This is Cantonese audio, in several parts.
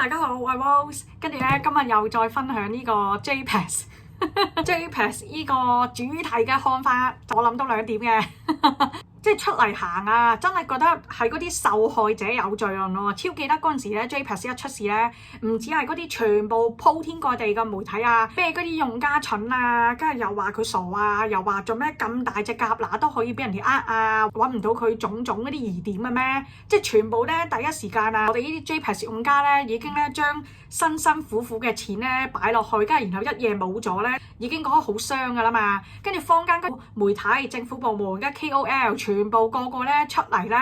大家好，我係 Rose， 跟住咧今日又再分享呢個 JPEX JPEX 呢個主題嘅看法，我諗到2點嘅。即係出嚟行啊，真係覺得係嗰啲受害者有罪論咯。超記得嗰陣時咧 JPEX 一出事咧，唔止係嗰啲全部鋪天蓋地嘅媒體啊，咩嗰啲用家蠢啊，跟住又話佢傻啊，又話做咩咁大隻蛤乸都可以俾人哋啊，揾唔到佢種種嗰啲疑點嘅咩？即係全部咧第一時間啊，我哋呢啲 JPEX 用家咧已經咧將辛辛苦苦嘅錢咧擺落去，跟住然後一夜冇咗咧，已經覺得好傷㗎啦嘛。跟住坊間嗰媒體、政府部門嘅 KOL，全部個個咧出嚟咧，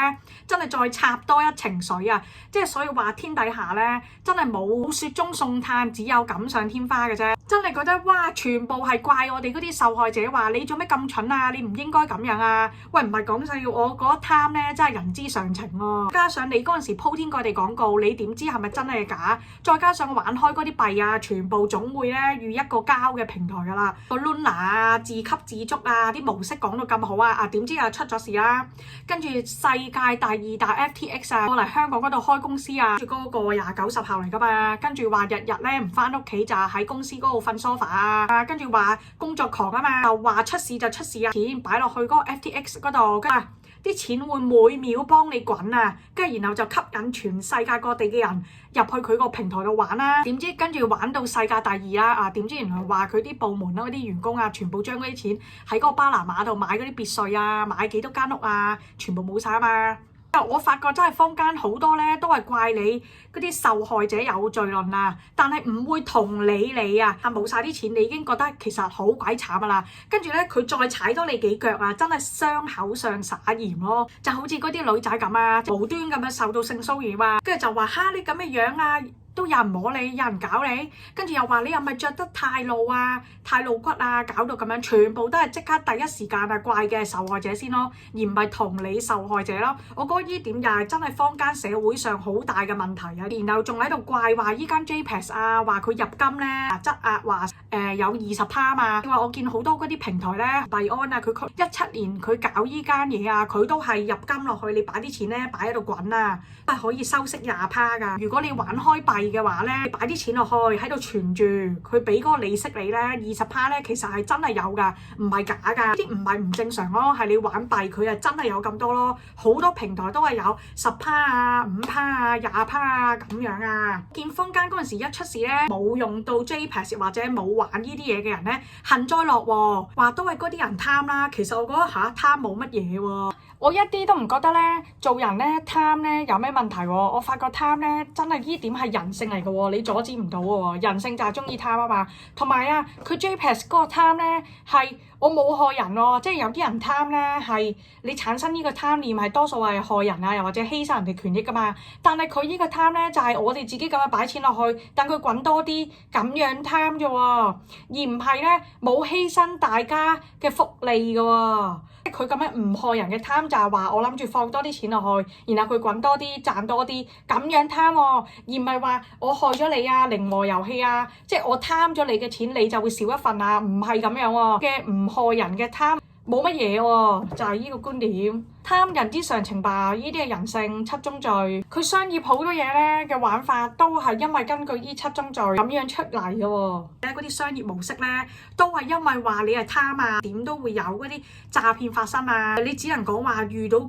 真係再插多一程水啊！即係所以話天底下咧，真係冇雪中送炭，只有錦上添花嘅啫。真係覺得哇，全部係怪我哋嗰啲受害者話你做咩咁蠢啊？你唔應該咁樣啊！喂，唔係講笑，我嗰一貪咧真係人之常情喎。加上你嗰陣時鋪天蓋地廣告，你點知係咪真係假？再加上玩開嗰啲幣啊，全部總會咧遇一個交嘅平台㗎啦。個 Luna 啊，自給自足啊，啲模式講到咁好啊，點知又出咗事啦！跟住世界第2大 FTX 啊，過嚟香港嗰度開公司啊，跟住嗰個29、10號嚟噶嘛，跟住話日日咧唔翻屋企就喺公司嗰度瞓 sofa 啊，跟住話工作狂啊嘛，又話出事就出事啊，錢擺落去嗰個 FTX 嗰度，跟住啲錢會每秒幫你滾啊，跟住然後就吸引全世界各地嘅人入去佢個平台度玩啦。點知跟住玩到世界第2啦，點知原來話佢啲部門啦、嗰啲員工啊，全部將嗰啲錢喺嗰個巴拿馬度買嗰啲別墅啊，買幾多間屋啊，全部冇晒啊嘛。我發覺真係坊間好多咧，都係怪你嗰啲受害者有罪論啊，但係唔會同理你啊，冇晒啲錢，你已經覺得其實好鬼慘噶啦。跟住咧，佢再踩多你幾腳啊，真係傷口上撒鹽咯，就好似嗰啲女仔咁啊，無端咁樣受到性騷擾啊，跟住就話嚇你咁嘅樣啊！都有人摸你，有人搞你，跟住又話你係咪着得太露啊、太露骨啊，搞到咁樣，全部都係即刻第一時間怪嘅受害者先咯，而唔係同理受害者咯。我覺得呢點又係真係坊間社會上好大嘅問題啊，然後仲喺度怪話依間 JPEX 啊，話佢入金咧質押話有20%啊嘛。話我見好多嗰啲平台咧，幣安啊，佢17年佢搞依間嘢啊，佢都係入金落去，你擺啲錢咧擺喺度滾啊，係可以收息20%㗎。如果你玩開幣嘅話咧，擺啲錢落去喺度存住，佢俾嗰個利息你咧20%咧，其實係真係有㗎，唔係假㗎。啲唔係唔正常咯，係你玩幣佢係真係有咁多咯。好多平台都係有10%啊、5%啊、20%啊咁樣啊。見坊間嗰陣時一出事咧，冇用到 JPEX 或者冇玩呢啲嘢嘅人咧，幸災樂禍，話都係嗰啲人貪啦。其實我覺得貪冇乜嘢喎。我一啲都唔覺得咧，做人咧貪咧有咩問題喎？我發覺貪咧真係呢點係人性嚟嘅喎，你阻止唔到喎。人性就係中意貪啊嘛。同埋啊，佢 JPEX 嗰個貪咧係我冇害人喎，即係有啲人貪咧係你產生呢個貪念係多數係害人啊，又或者犧牲人哋權益噶嘛。但係佢呢個貪咧就係我哋自己咁樣擺錢落去，等佢滾多啲咁樣貪啫喎，而唔係咧冇犧牲大家嘅福利嘅喎。佢咁樣唔害人嘅貪就係話我諗住放多啲錢落去，然後佢滾多啲賺多啲咁樣貪喎，而唔係話我害咗你啊，零和遊戲啊，即係我貪咗你嘅錢，你就會少一份啊，唔係咁樣喎嘅唔害人嘅貪冇乜嘢喎，就係呢個觀點。貪人之常情吧，呢啲係人性7宗罪。佢商業好多嘢咧嘅玩法都係因為根據呢7宗罪咁樣出嚟嘅喎。嗰啲商業模式咧都係因為話你係貪啊，點都會有嗰啲詐騙發生啊。你只能講話遇到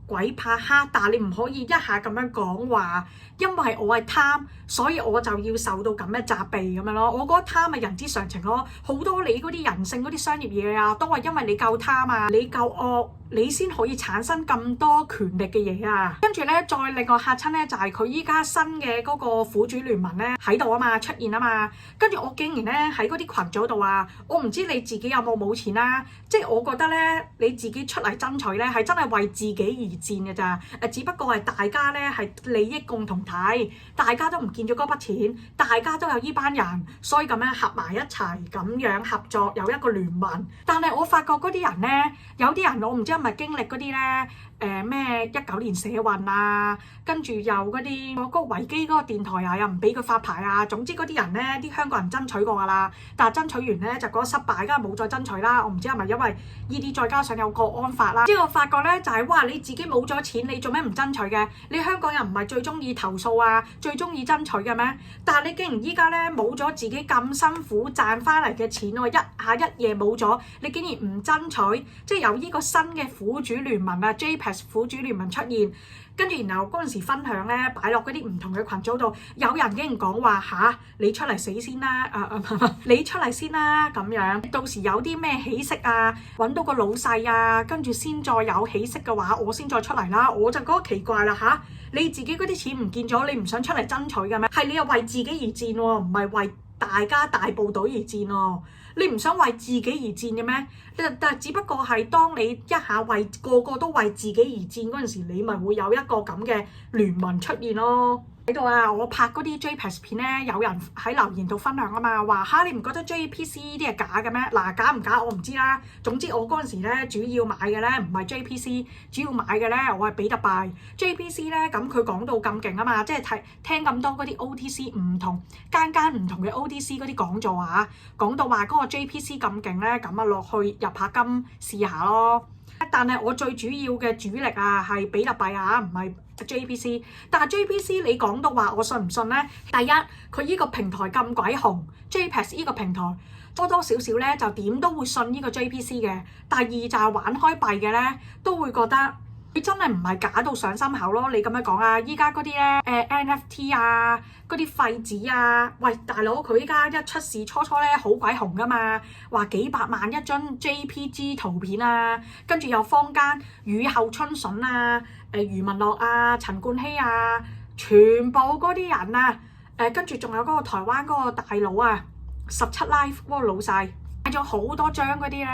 鬼怕黑，但係你唔可以一下咁樣講話，因為我係貪，所以我就要受到咁嘅責備咁樣咯。我覺得貪係人之常情咯。好多你嗰啲人性嗰啲商業嘢啊，都係因為你夠貪啊，你夠惡，你先可以產生咁多權力嘅嘢啊。跟住咧，再另外嚇親咧，就係佢依家新嘅嗰個苦主聯盟咧喺度啊嘛，出現啊嘛。跟住我竟然咧喺嗰啲群組度啊，我唔知你自己有冇錢啦。即係我覺得咧，你自己出嚟爭取咧，係真係為自己而戰嘅咋。只不過係大家咧係利益共同體，大家都唔見咗嗰筆錢，大家都有呢班人，所以咁樣合埋一齊咁樣合作，有一個聯盟。但係我發覺嗰啲人咧，有啲人我唔知係咪經歷嗰啲咧咩19年社運啊，跟住又嗰啲嗰個維基嗰個電台啊，又唔俾佢發牌啊。總之嗰啲人咧，啲香港人爭取過㗎啦，但係爭取完咧就覺得失敗，梗係冇再爭取啦。我唔知係咪因為呢啲再加上有國安法啦。之後我發覺咧就係哇，你自己冇咗錢，你做咩唔爭取嘅？你香港人唔係最中意投訴啊，最中意爭取嘅咩？但係你竟然依家咧冇咗自己咁辛苦賺翻嚟嘅錢喎，一下一夜冇咗，你竟然唔爭取，即係有呢個新嘅苦主聯盟啊 JPEX 苦主聯盟出現，跟住然後嗰陣時分享咧擺落嗰啲唔同嘅群組度，有人竟然講話吓，你出嚟死先啦，你出嚟先啦咁樣，到時有啲咩起色啊，揾到個老細啊，跟住先再有起色嘅話，我先再出嚟啦。我就覺得奇怪啦吓，你自己嗰啲錢唔見咗，你唔想出嚟爭取嘅咩？係你又為自己而戰喎，唔係為大家大部隊而戰喎。你唔想為自己而戰嘅咩？但係只不過係當你一下為個個都為自己而戰嗰陣時，你咪會有一個咁嘅聯盟出現咯。喺度啊！我拍嗰啲 JPEX 片咧，有人喺留言度分享啊嘛，話嚇你唔覺得 JPC 呢啲係假嘅咩？嗱，假唔假我唔知啦。總之我嗰陣時咧主要買嘅咧唔係 JPC， 主要買嘅咧我係比特幣。JPC 咧咁佢講到咁勁啊嘛，即係聽咁多嗰啲 OTC 唔同間唔同嘅 OTC 嗰啲講座啊，講到話嗰個 JPC 咁勁咧，咁啊落去入下金試下咯。但係我最主要嘅主力啊係比特幣啊，唔係 JPC。但係 JPC 你講到話我信唔信咧？第一，佢依個平台咁鬼紅 ，JPEX 依個平台多多少少咧就點都會信呢個 JPC 嘅。第二就係玩開幣嘅咧都會覺得佢真係唔係假到上心口咯。你咁樣講啊，依家嗰啲咧NFT 啊，嗰啲廢紙啊，喂大佬佢依家一出事初咧好鬼紅噶嘛，話幾百萬一張 JPG 圖片啊，跟住又坊間雨後春筍啊，余文樂啊、陳冠希啊，全部嗰啲人啊，跟住仲有嗰個台灣嗰個大佬啊，17 Live 嗰個老細。買咗好多張嗰啲咧，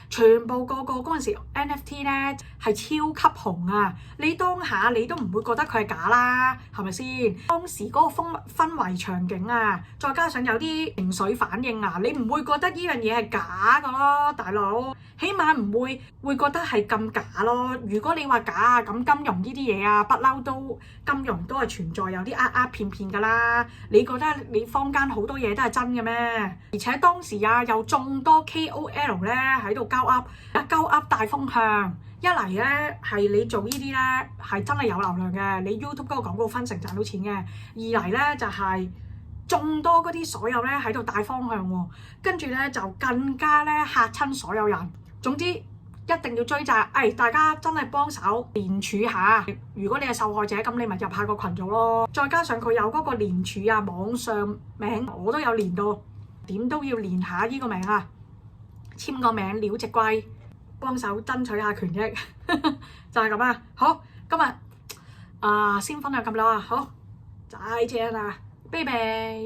全部個嗰陣時 NFT 咧係超級紅啊！你當下你都唔會覺得佢係假啦，係咪先？當時嗰個氛圍場景啊，再加上有啲情緒反應啊，你唔會覺得呢樣嘢係假噶咯，大佬。起碼唔會覺得係咁假咯。如果你話假啊，咁金融呢啲嘢啊，不嬲都金融都係存在有啲騙噶啦。你覺得你坊間好多嘢都係真嘅咩？而且當時啊，有眾多 KOL 咧喺度交噏大風向。一嚟咧係你做呢啲咧係真係有流量嘅，你 YouTube 嗰個廣告分成賺到錢嘅。二嚟咧就係眾多嗰啲所有咧喺度大方向喎，跟住咧就更加咧嚇親所有人。總之一定要追債，大家真係幫手連署下。如果你係受害者，咁你咪入下個群組咯。再加上佢有嗰個連署啊，網上名我都有連到，點都要連下呢個名啊，簽個名料值貴，幫手爭取下權益，就係咁啊。好，今日先分享咁多啊，好，再見啦，拜拜。